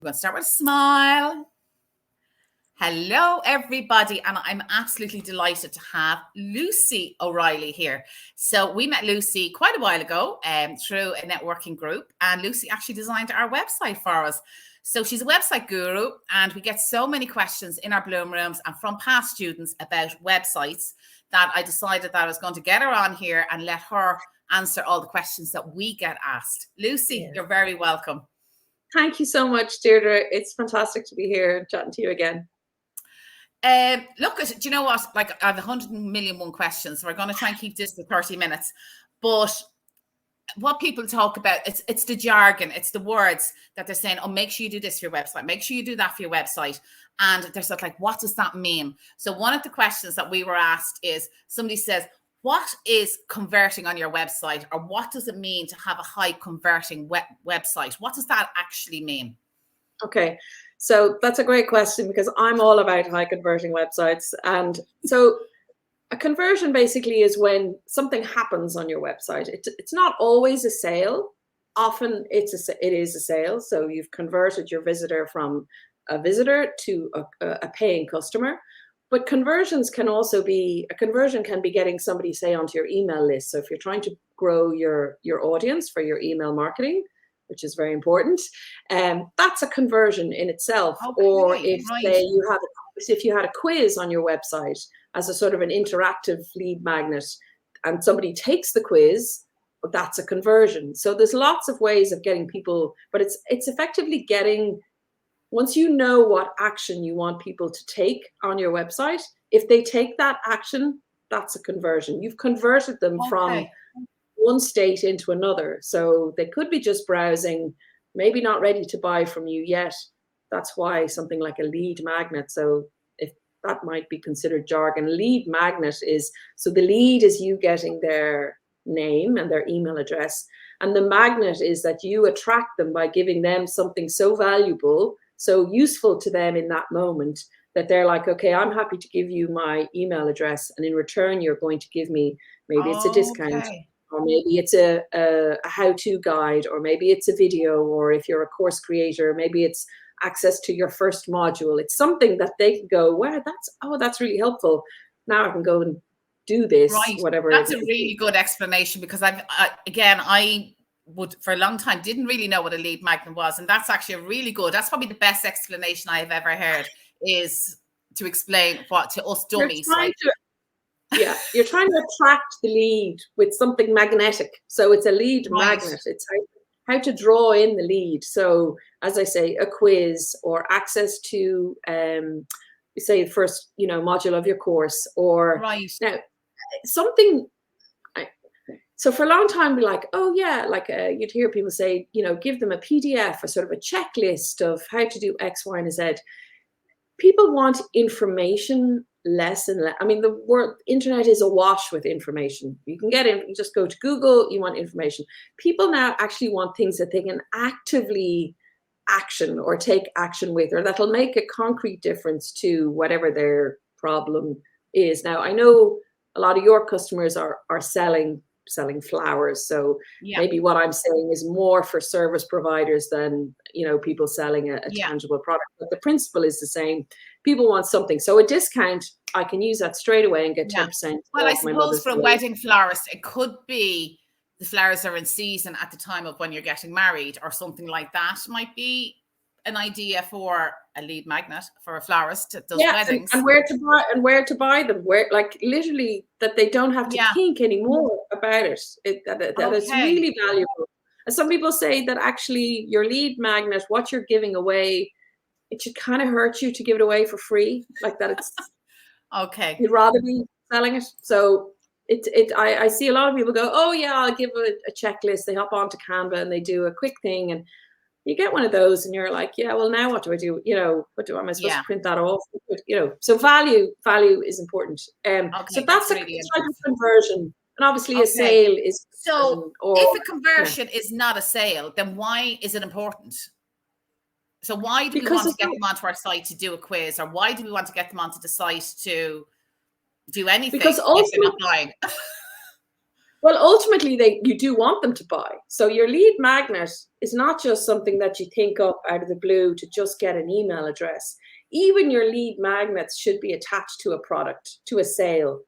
We're going to start with a smile. Hello, everybody. And I'm absolutely delighted to have Lucy O'Reilly here. So we met Lucy quite a while ago through a networking group. And Lucy actually designed our website for us. So she's a website guru. And we get so many questions in our Bloom rooms and from past students about websites that I decided that I was going to get her on here and let her answer all the questions that we get asked. Lucy, You're very welcome. Thank you so much, Deirdre. It's fantastic to be here chatting to you again. Look, do you know what? Like, I have 100,000,001 questions. So we're going to try and keep this to 30 minutes. But what people talk about, it's the jargon, it's the words that they're saying, oh, make sure you do this for your website. Make sure you do that for your website. And they're sort of like, what does that mean? So one of the questions that we were asked is, somebody says, what is converting on your website, or what does it mean to have a high converting website? What does that actually mean? Okay, so that's a great question because I'm all about high converting websites. And so a conversion basically is when something happens on your website. It's not always a sale. Often it is a sale. So you've converted your visitor from a visitor to a paying customer. But conversions can also be, a conversion can be getting somebody, say, onto your email list. So if you're trying to grow your audience for your email marketing, which is very important, that's a conversion in itself. Okay, or if say you had a quiz on your website as a sort of an interactive lead magnet and somebody takes the quiz, that's a conversion. So there's lots of ways of getting people, but it's effectively getting, once you know what action you want people to take on your website, if they take that action, that's a conversion. You've converted them from one state into another. So they could be just browsing, maybe not ready to buy from you yet. That's why something like a lead magnet. So if that might be considered jargon, lead magnet is, so the lead is you getting their name and their email address. And the magnet is that you attract them by giving them something so valuable, so useful to them in that moment, that they're like, okay, I'm happy to give you my email address. And in return, you're going to give me, maybe it's a discount, or maybe it's a how-to guide, or maybe it's a video, or if you're a course creator, maybe it's access to your first module. It's something that they can go, wow, that's really helpful. Now I can go and do this, whatever. That's a really good explanation, because I would for a long time didn't really know what a lead magnet was, and that's actually a really good, that's probably the best explanation I have ever heard, is to explain what to us dummies. You're trying to attract the lead with something magnetic. So it's a lead magnet. It's how to draw in the lead. So as I say, a quiz, or access to say first module of your course, or now something. So for a long time, we're like, oh yeah, like you'd hear people say, give them a PDF, or sort of a checklist of how to do X, Y, and Z. People want information less and less. I mean, the internet is awash with information. You can get in, you just go to Google, you want information. People now actually want things that they can actively action or take action with, or that'll make a concrete difference to whatever their problem is. Now, I know a lot of your customers are selling flowers, so maybe what I'm saying is more for service providers than people selling a tangible product, but the principle is the same. People want something, so a discount, I can use that straight away and get 10%. Well, I suppose for a wedding florist, it could be the flowers are in season at the time of when you're getting married, or something like that might be an idea for a lead magnet for a florist that does weddings. And where to buy them, where, like, literally, that they don't have to think anymore about it. That is really valuable. And some people say that actually your lead magnet, what you're giving away, it should kind of hurt you to give it away for free, like that. It's you'd rather be selling it. So I see a lot of people go, oh yeah, I'll give a checklist. They hop onto Canva and they do a quick thing, and you get one of those and you're like, yeah, well, now what do I do? Am I supposed to print that off? So value is important. So that's a type of conversion. And obviously a sale is. So if a conversion is not a sale, then why is it important? So why do we want to get them onto our site to do a quiz, or why do we want to get them onto the site to do anything? Because also, if they're not buying? Well, ultimately, you do want them to buy. So your lead magnet is not just something that you think up out of the blue to just get an email address. Even your lead magnets should be attached to a product, to a sale.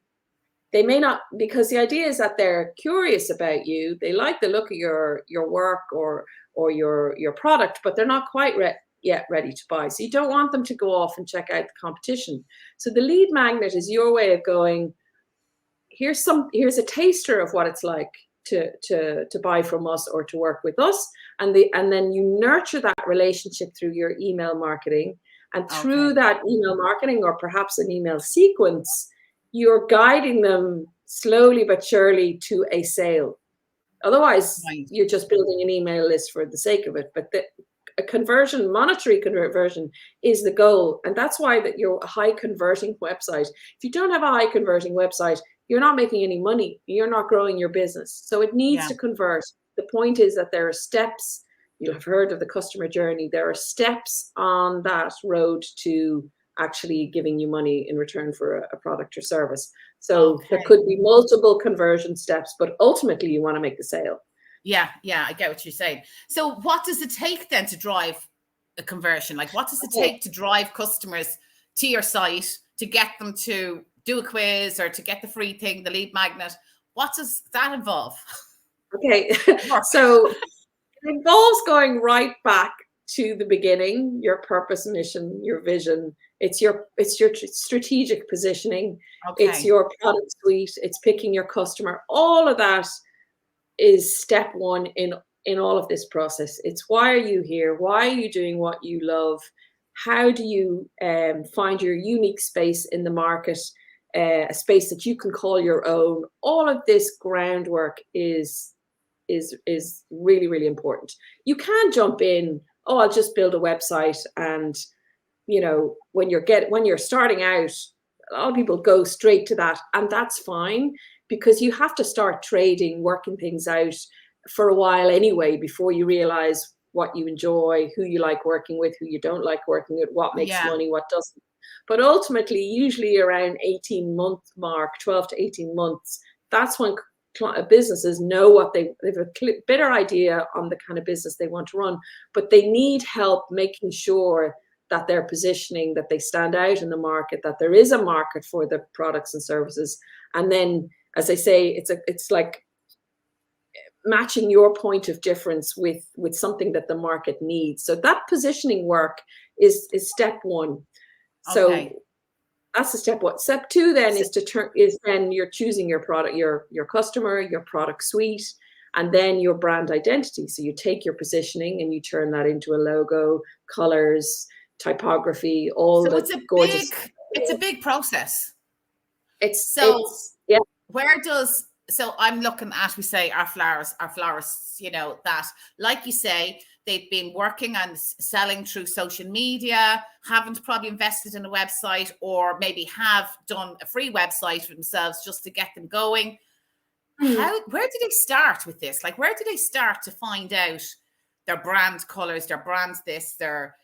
They may not, because the idea is that they're curious about you. They like the look of your work or your product, but they're not quite yet ready to buy. So you don't want them to go off and check out the competition. So the lead magnet is your way of going, here's a taster of what it's like to buy from us or to work with us, and then you nurture that relationship through your email marketing, and through that email marketing, or perhaps an email sequence, you're guiding them slowly but surely to a sale. Otherwise, you're just building an email list for the sake of it. But a conversion, monetary conversion, is the goal, and that's why that you're a high converting website. If you don't have a high converting website, you're not making any money. You're not growing your business. So it needs to convert. The point is that there are steps. You'll have heard of the customer journey. There are steps on that road to actually giving you money in return for a product or service. So there could be multiple conversion steps, but ultimately you want to make the sale. Yeah, I get what you're saying. So what does it take then to drive a conversion? Like, what does it take to drive customers to your site, to get them to do a quiz or to get the free thing, the lead magnet? What does that involve? Okay, so it involves going right back to the beginning, your purpose, mission, your vision. It's your strategic positioning. It's your product suite. It's picking your customer. All of that is step one in all of this process. It's, why are you here? Why are you doing what you love? How do you find your unique space in the market, a space that you can call your own? All of this groundwork is really, really important. You can't jump in, oh, I'll just build a website, and when you're starting out, a lot of people go straight to that, and that's fine, because you have to start trading, working things out for a while anyway before you realize what you enjoy, who you like working with, who you don't like working with, what makes money, what doesn't. But ultimately, usually around 18-month mark, 12 to 18 months, that's when businesses know what they have a better idea on the kind of business they want to run, but they need help making sure that they're positioning, that they stand out in the market, that there is a market for the products and services. And then, as I say, it's like matching your point of difference with something that the market needs. So that positioning work is step one. So that's the step one. Step two then is then you're choosing your product, your customer, your product suite, and then your brand identity. So you take your positioning and you turn that into a logo, colors, typography, all the gorgeous. It's a big process. So I'm looking at, we say our florists, that, like you say, they've been working and selling through social media, haven't probably invested in a website, or maybe have done a free website for themselves just to get them going. Where do they start with this? Like, where do they start to find out their brand colors, their brands, their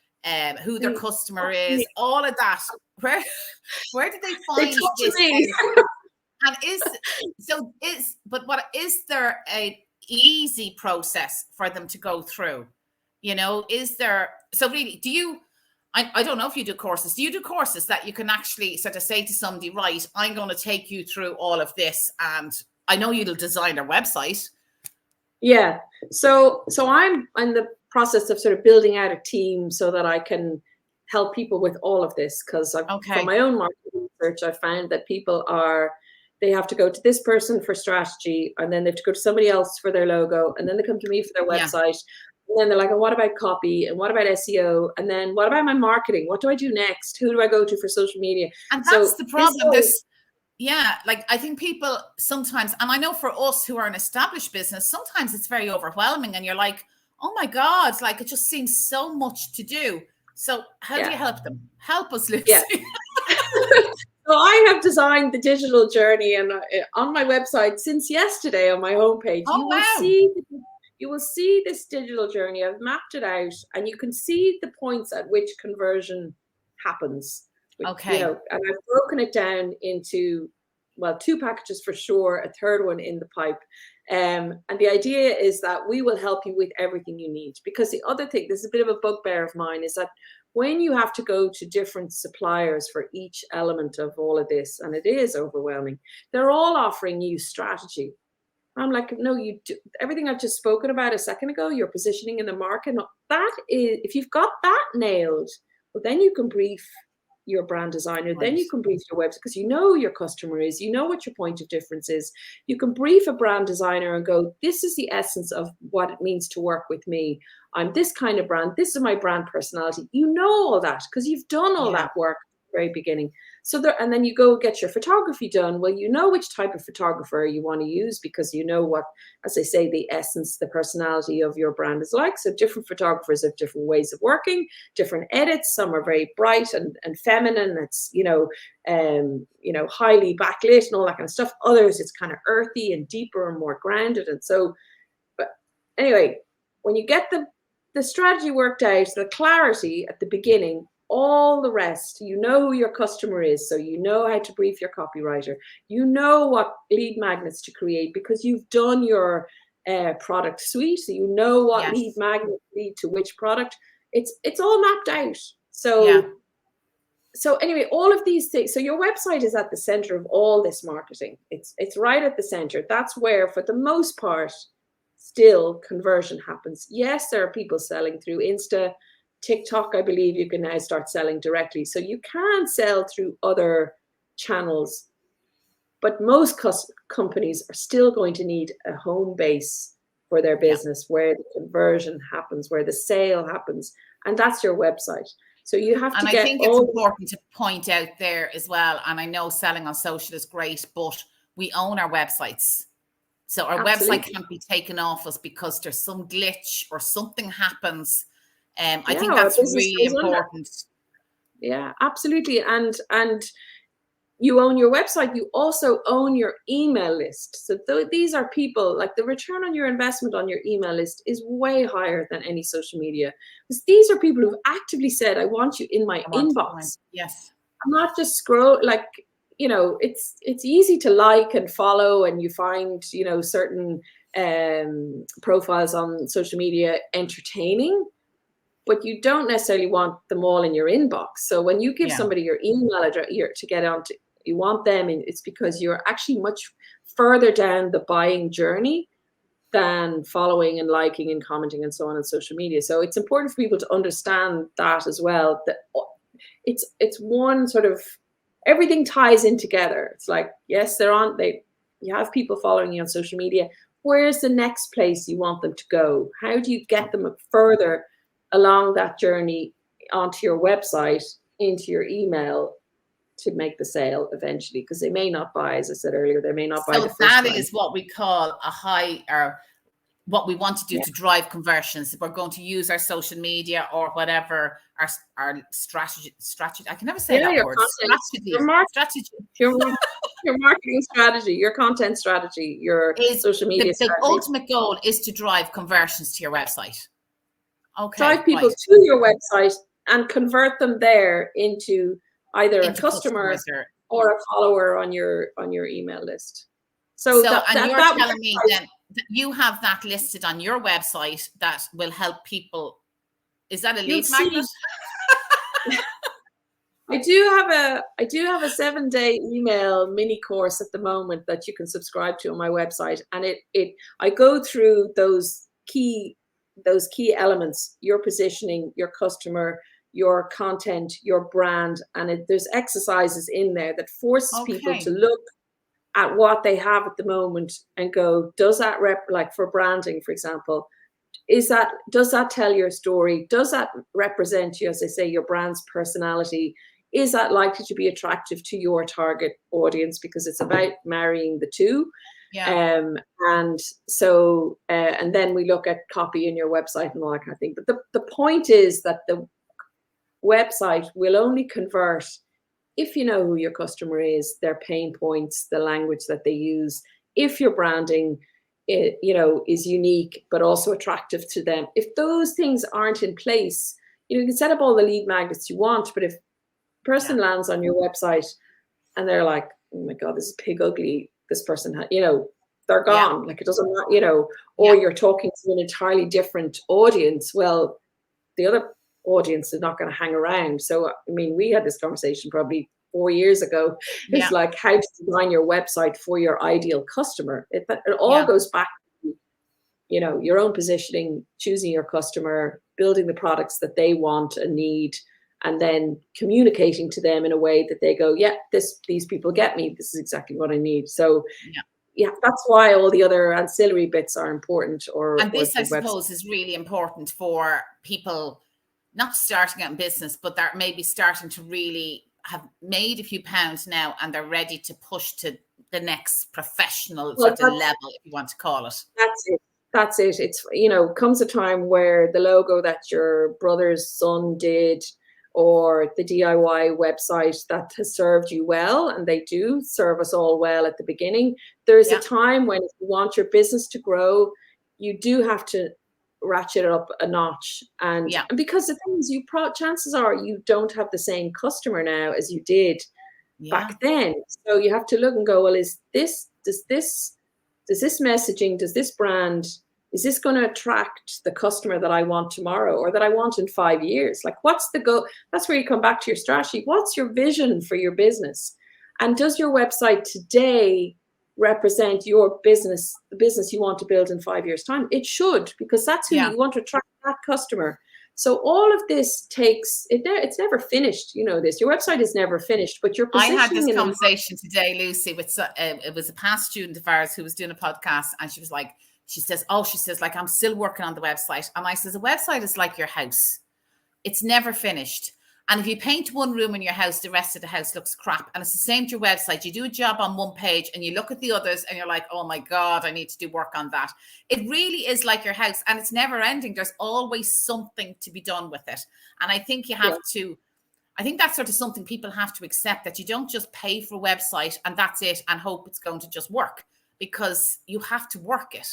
who their customer is, all of that? Where do they find this? And is there a easy process for them to go through? Is there, so really, I don't know if you do courses. Do you do courses that you can actually sort of say to somebody, right, I'm going to take you through all of this, and I know you'll design their website? Yeah. So I'm in the process of sort of building out a team so that I can help people with all of this, because from my own market research, I found that people they have to go to this person for strategy, and then they have to go to somebody else for their logo, and then they come to me for their website. And then they're like, oh, what about copy? And what about SEO? And then what about my marketing? What do I do next? Who do I go to for social media? And that's the problem. Like, I think people sometimes, and I know for us who are an established business, sometimes it's very overwhelming, and you're like, oh my God, like, it just seems so much to do. So how do you help them? Help us, Lucy. Yeah. So I have designed the digital journey, and on my website since yesterday on my homepage, you will see this digital journey. I've mapped it out, and you can see the points at which conversion happens. And I've broken it down into well, 2 packages for sure, a third one in the pipe. And the idea is that we will help you with everything you need. Because the other thing, this is a bit of a bugbear of mine, is that when you have to go to different suppliers for each element of all of this, and it is overwhelming, they're all offering you strategy. I'm like, no, you do everything I've just spoken about a second ago, your positioning in the market. That is, if you've got that nailed, well, then you can brief your brand designer, then you can brief your website, because you know who your customer is, you know what your point of difference is. You can brief a brand designer and go, this is the essence of what it means to work with me. I'm this kind of brand, this is my brand personality. You know all that because you've done all that work at the very beginning. So there, and then you go get your photography done. Well, you know which type of photographer you want to use because you know what, as I say, the essence, the personality of your brand is like. So different photographers have different ways of working, different edits. Some are very bright and feminine. It's, highly backlit and all that kind of stuff. Others, it's kind of earthy and deeper and more grounded. And so, but anyway, when you get the strategy worked out, the clarity at the beginning, all the rest, you know who your customer is, so you know how to brief your copywriter. You know what lead magnets to create because you've done your product suite, so you know what lead magnets lead to which product. It's all mapped out. So anyway, all of these things. So your website is at the center of all this marketing. It's right at the center. That's where, for the most part, still conversion happens. Yes, there are people selling through Insta. TikTok, I believe you can now start selling directly. So you can sell through other channels, but most companies are still going to need a home base for their business where the conversion happens, where the sale happens, and that's your website. So you have to get. And I think it's important to point out there as well, and I know selling on social is great, but we own our websites. So our website can't be taken off us because there's some glitch or something happens. I think that's really important. Yeah, absolutely. And you own your website. You also own your email list. So these are people, like the return on your investment on your email list is way higher than any social media. Because these are people who've actively said, I want you in my inbox. Yes. I'm not just scroll, like, it's easy to like and follow, and you find, certain profiles on social media entertaining, but you don't necessarily want them all in your inbox. So when you give somebody your email address to get onto, you want them in, it's because you're actually much further down the buying journey than following and liking and commenting and so on social media. So it's important for people to understand that as well, that it's one sort of, everything ties in together. It's like, yes, you have people following you on social media. Where's the next place you want them to go? How do you get them further along that journey onto your website, into your email to make the sale eventually? Because they may not buy, as I said earlier, they may not buy the first time. So that is what we call a high, or what we want to do to drive conversions. We're going to use our social media or whatever, our strategy. I can never say that word. Strategy. Your marketing strategy, your content strategy, your social media strategy. The ultimate goal is to drive conversions to your website. Okay. Drive people to your website and convert them there into either a customer or a follower on your email list. So you're telling me then that you have that listed on your website that will help people. Is that a lead magnet? I do have a 7-day email mini course at the moment that you can subscribe to on my website, and I go through those key elements: your positioning, your customer, your content, your brand, and there's exercises in there that forces people to look at what they have at the moment and go, does that like for branding, for example, does that tell your story? Does that represent you, as I say, your brand's personality? Is that likely to be attractive to your target audience? Because it's about marrying the two. And so, and then we look at copy in your website and all that kind of thing. But the point is that the website will only convert if you know who your customer is, their pain points, the language that they use, if your branding is unique but also attractive to them. If those things aren't in place, you can set up all the lead magnets you want, but if a person lands on your website and they're like, oh my God, this is pig ugly. This person, they're gone. Yeah. Like, it doesn't matter, or you're talking to an entirely different audience. Well, the other audience is not going to hang around. So, I mean, we had this conversation probably 4 years ago. It's like how to design your website for your ideal customer. It all goes back to, your own positioning, choosing your customer, building the products that they want and need, and then communicating to them in a way that they go, yeah, these people get me. This is exactly what I need. So, that's why all the other ancillary bits are important. And this, I suppose, is really important for people not starting out in business, but they're maybe starting to really have made a few pounds now, and they're ready to push to the next professional sort of level, if you want to call it. That's it. It's, comes a time where the logo that your brother's son did, or the DIY website that has served you well, and they do serve us all well at the beginning. There's a time when, if you want your business to grow, you do have to ratchet it up a notch. And because the thing is, chances are you don't have the same customer now as you did back then. So you have to look and go, well, does this messaging, does this brand, is this going to attract the customer that I want tomorrow, or that I want in 5 years? Like, what's the goal? That's where you come back to your strategy. What's your vision for your business? And does your website today represent your business, the business you want to build in 5 years' time? It should, because that's who you want to attract, that customer. So all of this it's never finished. You know this. Your website is never finished, but your positioning. I had this conversation today, Lucy, with it was a past student of ours who was doing a podcast, and she says, I'm still working on the website. And I says, a website is like your house. It's never finished. And if you paint one room in your house, the rest of the house looks crap. And it's the same to your website. You do a job on one page and you look at the others and you're like, oh my God, I need to do work on that. It really is like your house, and it's never ending. There's always something to be done with it. And I think I think that's sort of something people have to accept, that you don't just pay for a website and that's it and hope it's going to just work, because you have to work it.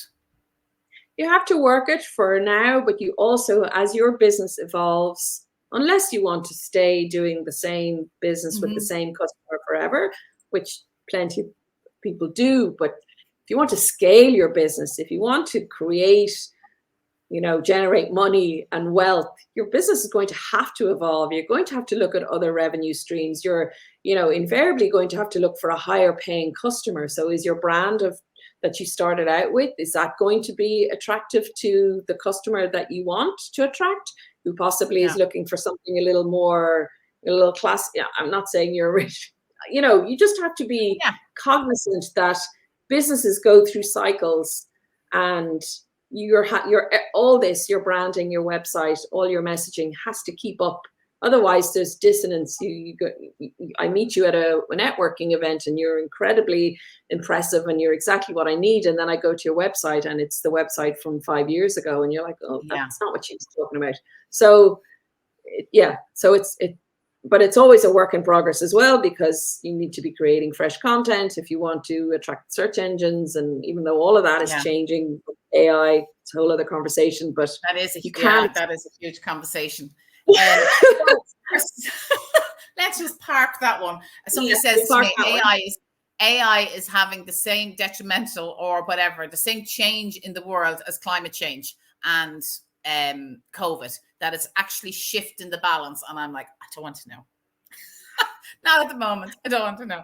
You have to work it for now, but you also, as your business evolves, unless you want to stay doing the same business with the same customer forever, which plenty of people do. But if you want to scale your business, if you want to create, generate money and wealth, your business is going to have to evolve. You're going to have to look at other revenue streams. You're, invariably going to have to look for a higher paying customer. So is your brand that you started out with, is that going to be attractive to the customer that you want to attract, who possibly is looking for something a little class? Yeah, I'm not saying you're rich. You just have to be cognizant that businesses go through cycles, and your branding, your website, all your messaging has to keep up. Otherwise, there's dissonance. I meet you at a networking event, and you're incredibly impressive, and you're exactly what I need. And then I go to your website, and it's the website from 5 years ago, and you're like, oh, that's not what she was talking about. So, but it's always a work in progress as well, because you need to be creating fresh content if you want to attract search engines. And even though all of that is changing, AI, it's a whole other conversation. But that is a huge conversation. Let's just park that one. Somebody says to me, AI is having the same detrimental, or whatever, the same change in the world as climate change and COVID, that it's actually shifting the balance. And I'm like, I don't want to know. Not at the moment. I don't want to know.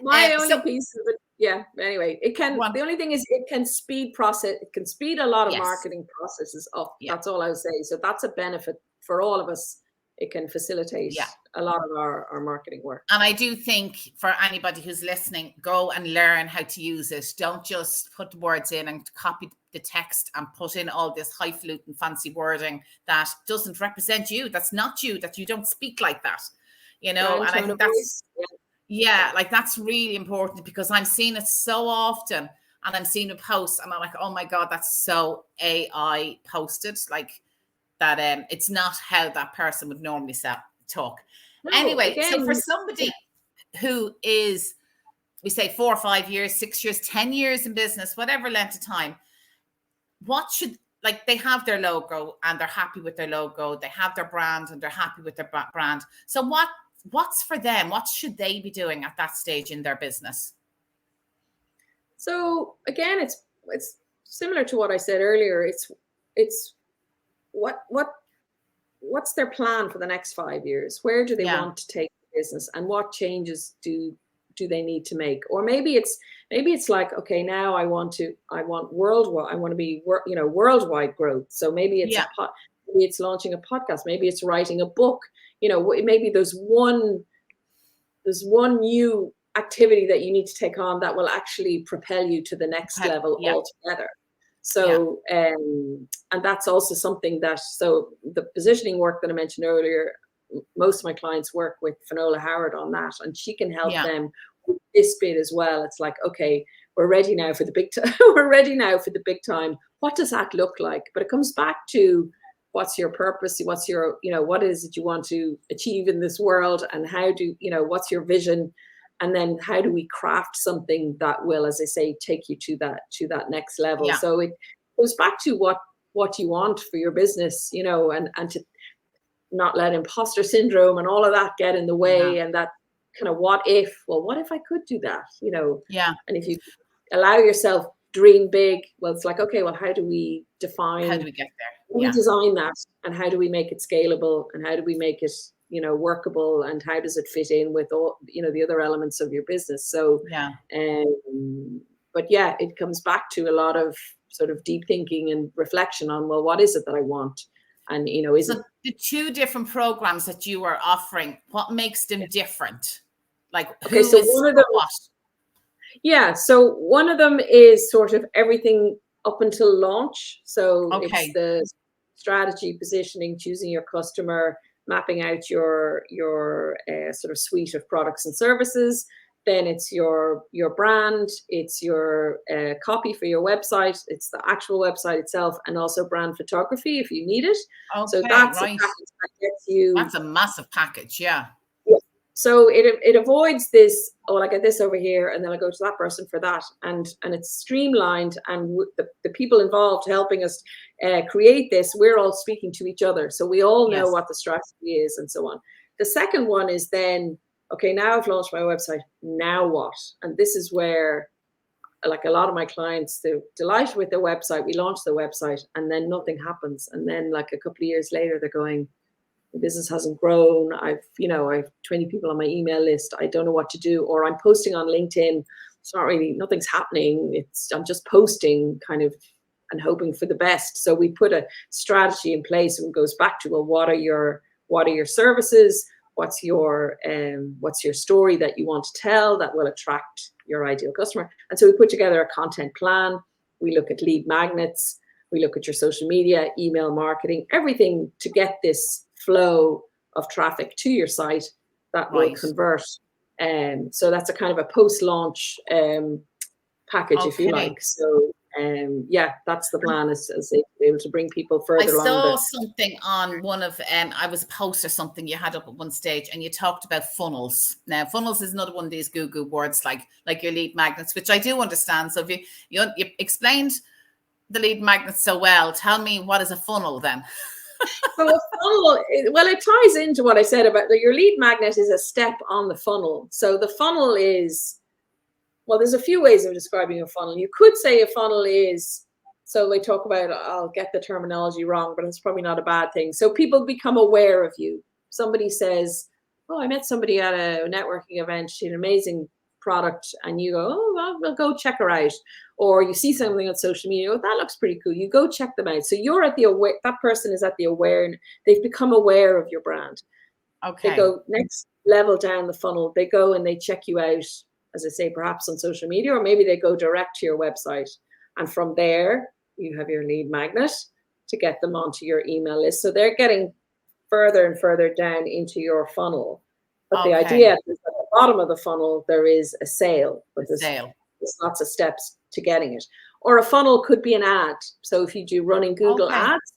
My only piece of it, anyway, it can, the only thing is it can speed a lot of marketing processes up. That's all I would say. So that's a benefit for all of us. It can facilitate a lot of our marketing work. And I do think, for anybody who's listening, go and learn how to use it. Don't just put the words in and copy the text and put in all this highfalutin fancy wording that doesn't represent you. That's not you, that you don't speak like that, and I think that's, like, that's really important, because I'm seeing it so often, and I'm seeing a post and I'm like, oh my God, that's so AI posted, like that. It's not how that person would normally talk. No, anyway, again, so for somebody who is, we say 4 or 5 years, 6 years, 10 years in business, whatever length of time, what should, like, they have their logo and they're happy with their logo, they have their brand and they're happy with their brand. So what what's for them? What should they be doing at that stage in their business? So again, it's similar to what I said earlier. It's what's their plan for the next 5 years? Where do they want to take the business, and what changes do they need to make? Or maybe it's like, okay, now I want worldwide. I want to be worldwide growth. So maybe it's maybe it's launching a podcast. Maybe it's writing a book. Maybe there's one new activity that you need to take on that will actually propel you to the next level altogether. So, and that's also something so the positioning work that I mentioned earlier, most of my clients work with Finola Howard on that, and she can help them with this bit as well. It's like, okay, we're ready now for the big time. We're ready now for the big time. What does that look like? But it comes back to, what's your purpose? What's your, what is it you want to achieve in this world? And what's your vision? And then how do we craft something that will, as I say, take you to that next level? Yeah. So it goes back to what you want for your business, and to not let imposter syndrome and all of that get in the way, and that kind of what if I could do that, and if you allow yourself dream big, well, it's like, okay, well, how do we define, how do we get there? We design that, and how do we make it scalable, and how do we make it workable, and how does it fit in with all the other elements of your business? So but it comes back to a lot of sort of deep thinking and reflection on, well, what is it that I want? And is it the two different programs that you are offering, what makes them different? Like, okay, so one of them, what? So one of them is sort of everything up until launch. So it's the strategy, positioning, choosing your customer, mapping out your sort of suite of products and services. Then it's your brand, it's your copy for your website, it's the actual website itself, and also brand photography if you need it. So that's a package that gets you. That's a massive package, So it avoids this, I get this over here, and then I go to that person for that, and it's streamlined, and the people involved helping us create this, we're all speaking to each other, so we all know what the strategy is and so on. The second one is then, okay, now I've launched my website, now what? And this is where, like a lot of my clients, they're delighted with their website. We launch the website, and then nothing happens, and then like a couple of years later, they're going, the business hasn't grown. I've 20 people on my email list. I don't know what to do. Or I'm posting on LinkedIn. It's not really, nothing's happening. I'm just posting kind of and hoping for the best. So we put a strategy in place, and it goes back to, well, what are your services? What's your story that you want to tell that will attract your ideal customer? And so we put together a content plan. We look at lead magnets. We look at your social media, email marketing, everything to get this flow of traffic to your site that will convert. So that's a kind of a post-launch package, if you like. So that's the plan, is to be able to bring people further along. I saw something on one of I was a post or something you had up at one stage, and you talked about funnels. Now, funnels is another one of these goo words, like your lead magnets, which I do understand. So if you explained the lead magnets so well, tell me, what is a funnel then? So a funnel, well, it ties into what I said about your lead magnet is a step on the funnel. So the funnel is, well, there's a few ways of describing a funnel. You could say a funnel is, so they talk about, I'll get the terminology wrong, but it's probably not a bad thing. So people become aware of you. Somebody says, oh, I met somebody at a networking event. She had an amazing product, and you go, oh, well, we'll go check her out. Or you see something on social media, oh, that looks pretty cool. You go check them out. So you're at the aware, that person is at the aware, they've become aware of your brand. Okay. They go next level down the funnel. They go and they check you out, as I say, perhaps on social media, or maybe they go direct to your website. And from there, you have your lead magnet to get them onto your email list. So they're getting further and further down into your funnel. But the idea is at the bottom of the funnel, there is a sale. But there's lots of steps to getting it. Or a funnel could be an ad. So if you do running Google ads,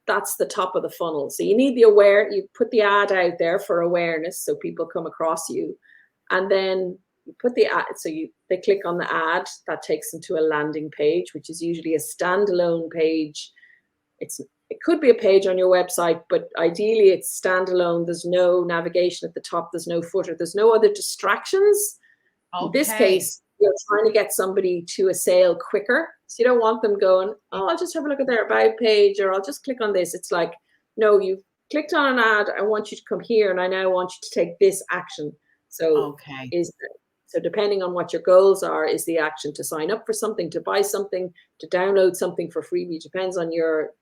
that's the top of the funnel. So you need you put the ad out there for awareness, so people come across you. And then you put the ad, so they click on the ad, that takes them to a landing page, which is usually a standalone page. It's it could be a page on your website, but ideally it's standalone. There's no navigation at the top. There's no footer. There's no other distractions. In this case, you're trying to get somebody to a sale quicker. So you don't want them going, oh, I'll just have a look at their about page, or I'll just click on this. It's like, no, you've clicked on an ad. I want you to come here, and I now want you to take this action. So so depending on what your goals are, is the action to sign up for something, to buy something, to download something for freebie. Depends on your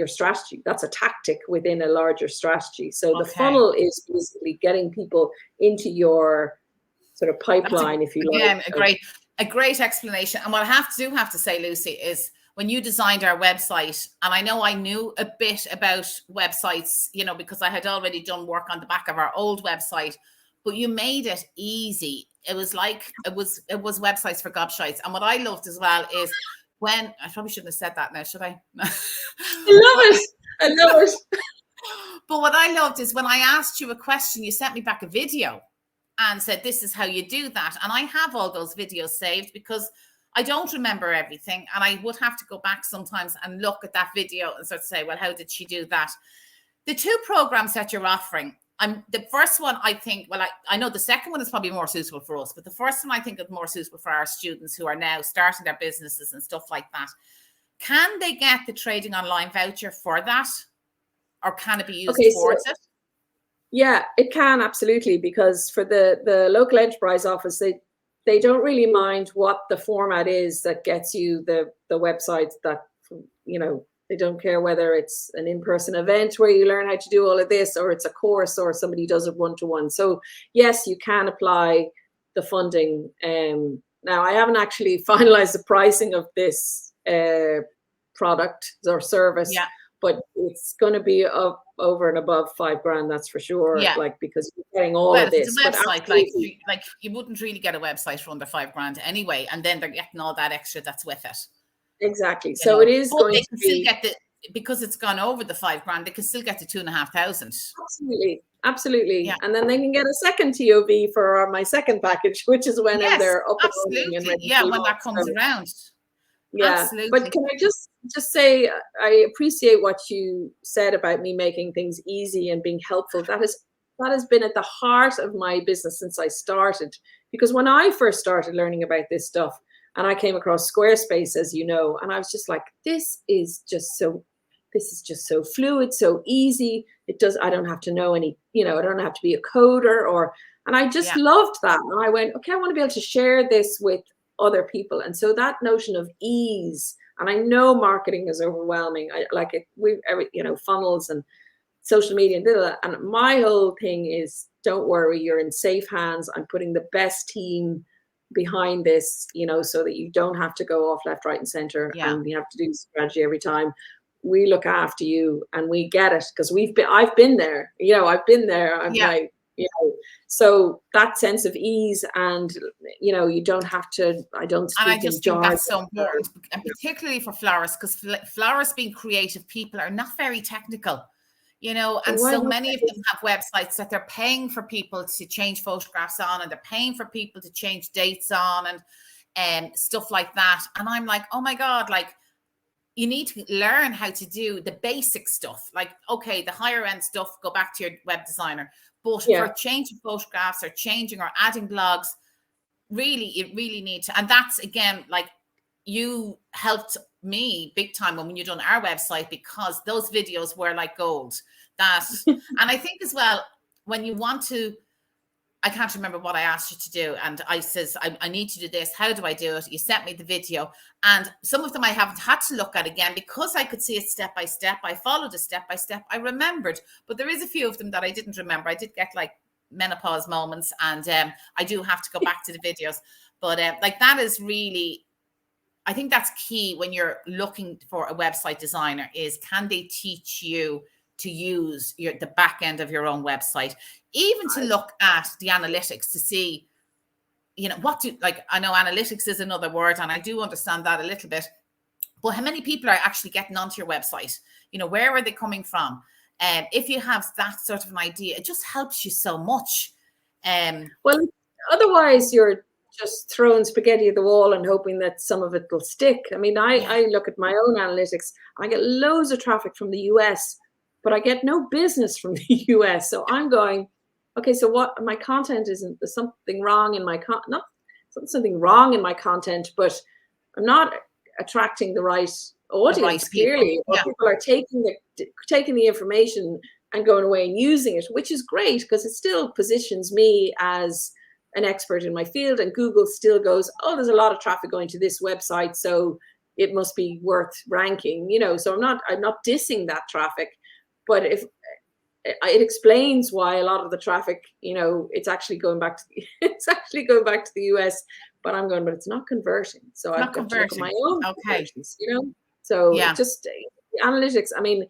strategy. That's a tactic within a larger strategy. So the funnel is basically getting people into your sort of pipeline, if you like. Again, a great explanation. And what I have to say, Lucy, is when you designed our website, and I know I knew a bit about websites, you know, because I had already done work on the back of our old website, but you made it easy. It was like, it was websites for gobshites. And what I loved as well is when, I probably shouldn't have said that now, should I? I love it. But what I loved is when I asked you a question, you sent me back a video and said, this is how you do that. And I have all those videos saved because I don't remember everything. And I would have to go back sometimes and look at that video and sort of say, well, how did she do that? The two programs that you're offering, the first one, I think, well, I know the second one is probably more suitable for us, but the first one I think is more suitable for our students who are now starting their businesses and stuff like that. Can they get the trading online voucher for that? Or can it be used towards it? Yeah, it can, absolutely, because for the local enterprise office, they don't really mind what the format is that gets you the websites that, you know, they don't care whether it's an in-person event where you learn how to do all of this, or it's a course, or somebody does it one-to-one. So yes, you can apply the funding. Now, I haven't actually finalized the pricing of this product or service, but it's going to be up over and above $5,000, that's for sure. Yeah. Like, because you're getting all of this. It's a website, like you wouldn't really get a website for under $5,000 anyway, and then they're getting all that extra that's with it. Exactly. So it is going to be, still get because it's gone over the $5,000, they can still get to $2,500. Absolutely. Yeah. And then they can get a second TOV for my second package, which is when they're up and running and ready. When that comes around. Yeah. Absolutely. But can I just say, I appreciate what you said about me making things easy and being helpful. That has been at the heart of my business since I started. Because when I first started learning about this stuff, and I came across Squarespace, as you know, and I was just like, this is just so fluid, so easy. I don't have to know any, you know, I don't have to be a coder and I just loved that. And I went, okay, I want to be able to share this with other people. And so that notion of ease, and I know marketing is overwhelming. I like it. You know, funnels and social media and my whole thing is, don't worry, you're in safe hands. I'm putting the best team behind this, you know, so that you don't have to go off left, right, and center, and you have to do strategy every time. We look after you, and we get it because I've been there. You know, I've been there. I'm like, you know, so that sense of ease, and you know, you don't have to. I don't. And I just think that's so important, and particularly for florists, because florists, being creative people, are not very technical. You know, and so many of them have websites that they're paying for people to change photographs on, and they're paying for people to change dates on, and stuff like that. And I'm like, oh my God, like, you need to learn how to do the basic stuff. Like, okay, the higher end stuff, go back to your web designer. But for changing photographs or changing or adding blogs, really, it really needs to. And that's, again, like, you helped me big time when you done our website, because those videos were like gold. And I think as well, when you want to, I can't remember what I asked you to do, and I says, I need to do this. How do I do it? You sent me the video, and some of them I haven't had to look at again because I could see it step by step. I followed it step by step. I remembered, but there is a few of them that I didn't remember. I did get like menopause moments, and I do have to go back to the videos. But like, that is really, I think that's key when you're looking for a website designer, is can they teach you to use the back end of your own website, even to look at the analytics to see, you know, I know analytics is another word, and I do understand that a little bit, but how many people are actually getting onto your website? You know, where are they coming from? And if you have that sort of an idea, it just helps you so much. Well, otherwise you're just throwing spaghetti at the wall and hoping that some of it will stick. I mean, I look at my own analytics. I get loads of traffic from the US, but I get no business from the US. So I'm going, okay, so what? My content isn't, there's something wrong in my not something wrong in my content, but I'm not attracting the right audience. Clearly, or people are taking the information and going away and using it, which is great because it still positions me as an expert in my field, and Google still goes, oh, there's a lot of traffic going to this website, so it must be worth ranking, you know. So I'm not dissing that traffic, but if it explains why a lot of the traffic, you know, it's actually going back to the US, but I'm going, but it's not converting. So I've got to look at my own conversions, you know. So just analytics. I mean,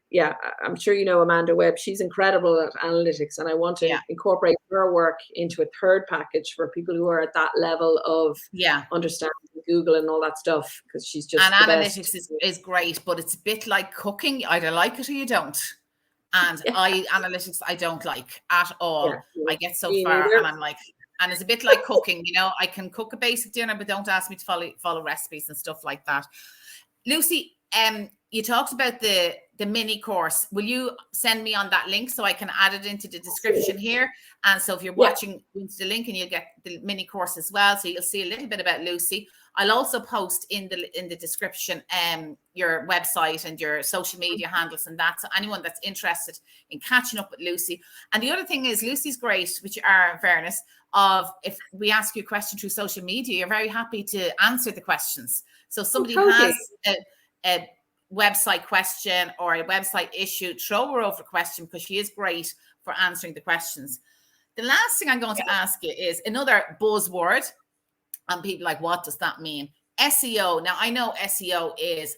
yeah, I'm sure you know Amanda Webb. She's incredible at analytics, and I want to incorporate her work into a third package for people who are at that level of understanding Google and all that stuff, because she's just the analytics best. Is great, but it's a bit like cooking. You either like it or you don't. And analytics I don't like at all. I get so far and I'm like, and it's a bit like cooking, you know. I can cook a basic dinner, but don't ask me to follow recipes and stuff like that. Lucy, you talked about the mini course. Will you send me on that link so I can add it into the description here? And so if you're watching, go into the link and you'll get the mini course as well. So you'll see a little bit about Lucy. I'll also post in the description your website and your social media handles and that. So anyone that's interested in catching up with Lucy. And the other thing is, Lucy's great, which are, in fairness, of if we ask you a question through social media, you're very happy to answer the questions. So somebody has a website question or a website issue, throw her over a question, because she is great for answering the questions. The last thing I'm going to ask you is another buzzword. And people are like, what does that mean? SEO. Now, I know SEO is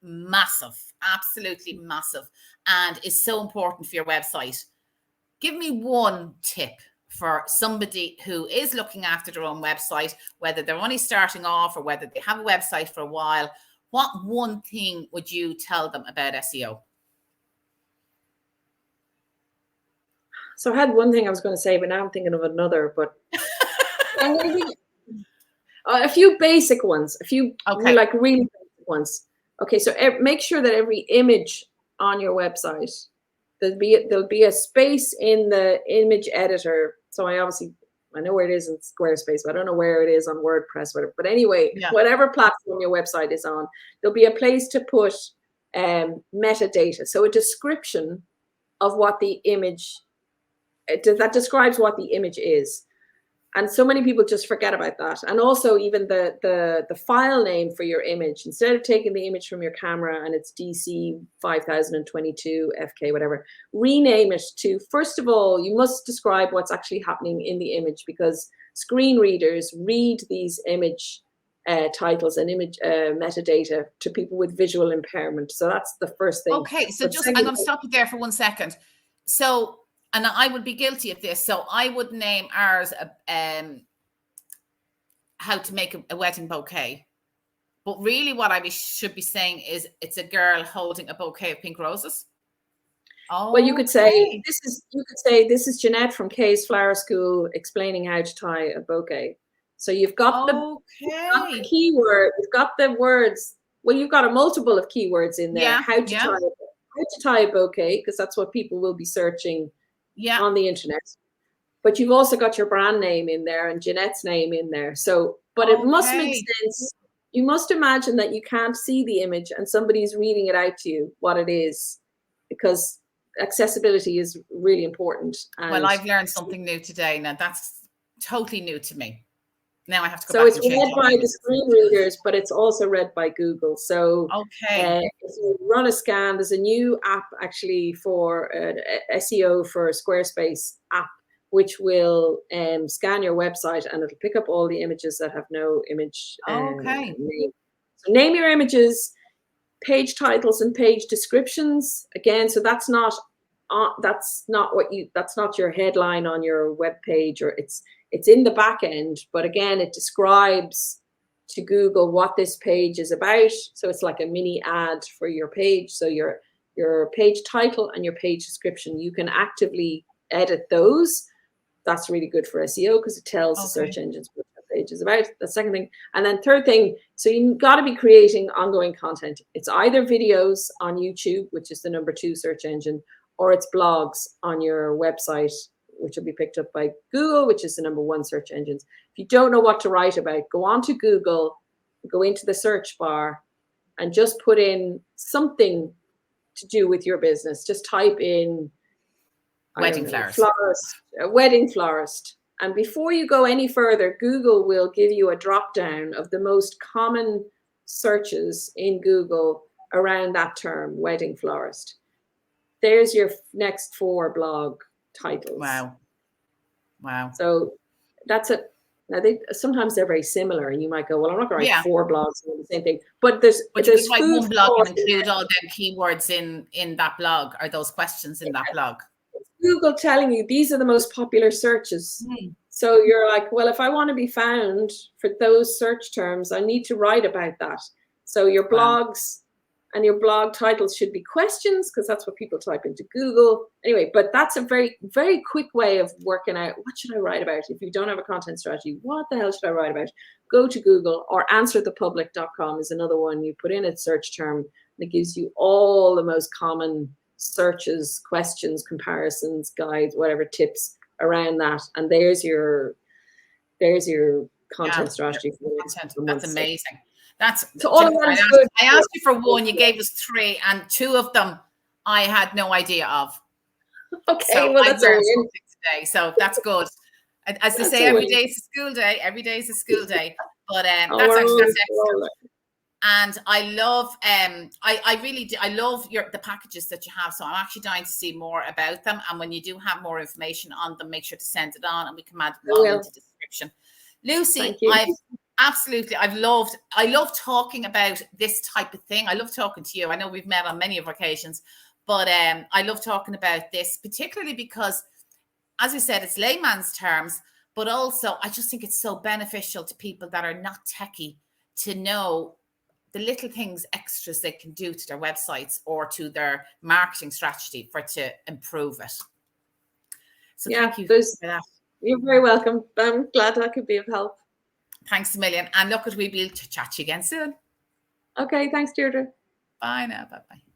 massive, absolutely massive, and is so important for your website. Give me one tip for somebody who is looking after their own website, whether they're only starting off or whether they have a website for a while. What one thing would you tell them about SEO? So I had one thing I was going to say, but now I'm thinking of another, but I'm going to a few basic ones, like really basic ones. Okay, so make sure that every image on your website, there'll be a space in the image editor. So I know where it is in Squarespace, but I don't know where it is on WordPress, whatever. But anyway, whatever platform your website is on, there'll be a place to put metadata. So a description of what the image, that describes what the image is. And so many people just forget about that. And also even the file name for your image, instead of taking the image from your camera and it's DC 5022 FK, whatever, rename it to, first of all, you must describe what's actually happening in the image, because screen readers read these image titles and image metadata to people with visual impairment. So that's the first thing. Okay, so I'm going to stop you there for 1 second. So, and I would be guilty of this. So I would name ours how to make a wedding bouquet. But really what I should be saying is it's a girl holding a bouquet of pink roses. Oh, well, you could say this is Jeanette from Kay's Flower School explaining how to tie a bouquet. So you've got the keyword, you've got the words. Well, you've got a multiple of keywords in there. How to tie a bouquet, because that's what people will be searching on the internet. But you've also got your brand name in there and Jeanette's name in there. So, but it must make sense. You must imagine that you can't see the image and somebody's reading it out to you what it is, because accessibility is really important. And well, I've learned something new today. Now that's totally new to me. Now I have to go back. So it's read by the screen readers, but it's also read by Google. So if you run a scan, there's a new app actually for SEO for Squarespace app, which will scan your website and it'll pick up all the images that have no image name. So name your images, page titles and page descriptions. Again, so that's not your headline on your web page, or it's in the back end, but again, it describes to Google what this page is about. So it's like a mini ad for your page. So your page title and your page description, you can actively edit those. That's really good for SEO because it tells the search engines what page page is about. The second thing. And then third thing, so you've got to be creating ongoing content. It's either videos on YouTube, which is the #2 search engine, or it's blogs on your website, which will be picked up by Google, which is the #1 search engines. If you don't know what to write about, go on to Google, go into the search bar, and just put in something to do with your business. Just type in wedding flowers. Florist, a wedding florist. And before you go any further, Google will give you a drop down of the most common searches in Google around that term, wedding florist. There's your next 4 blog titles. Wow. So that's it. Now sometimes they're very similar, and you might go, well, I'm not going to write 4 blogs on the same thing. But there's you write one blog and include all them keywords in that blog, or those questions in that blog. Google telling you these are the most popular searches. So you're like, well, if I want to be found for those search terms, I need to write about that. So your blogs and your blog titles should be questions, because that's what people type into Google. Anyway, but that's a very, very quick way of working out, what should I write about? If you don't have a content strategy, what the hell should I write about? Go to Google, or answerthepublic.com is another one. You put in a search term, and it gives you all the most common searches, questions, comparisons, guides, whatever, tips around that. And there's your content strategy for content. That's amazing. That's so all I asked you for 1, you gave us 3, and 2 of them I had no idea of. Okay, so well, that's all today, so that's good. As they say, every day is a school day. Every day is a school day. But that's excellent. And I love, I really do. I love the packages that you have. So I'm actually dying to see more about them. And when you do have more information on them, make sure to send it on, and we can add them on into the description. Lucy, I love talking about this type of thing. I love talking to you. I know we've met on many of occasions, but I love talking about this, particularly because, as we said, it's layman's terms, but also I just think it's so beneficial to people that are not techie to know the little things, extras they can do to their websites or to their marketing strategy to improve it. So thank you for that. You're very welcome. I'm glad I could be of help. Thanks a million. And look, we'll be able to chat to you again soon. Okay, thanks, Deirdre. Bye now. Bye-bye.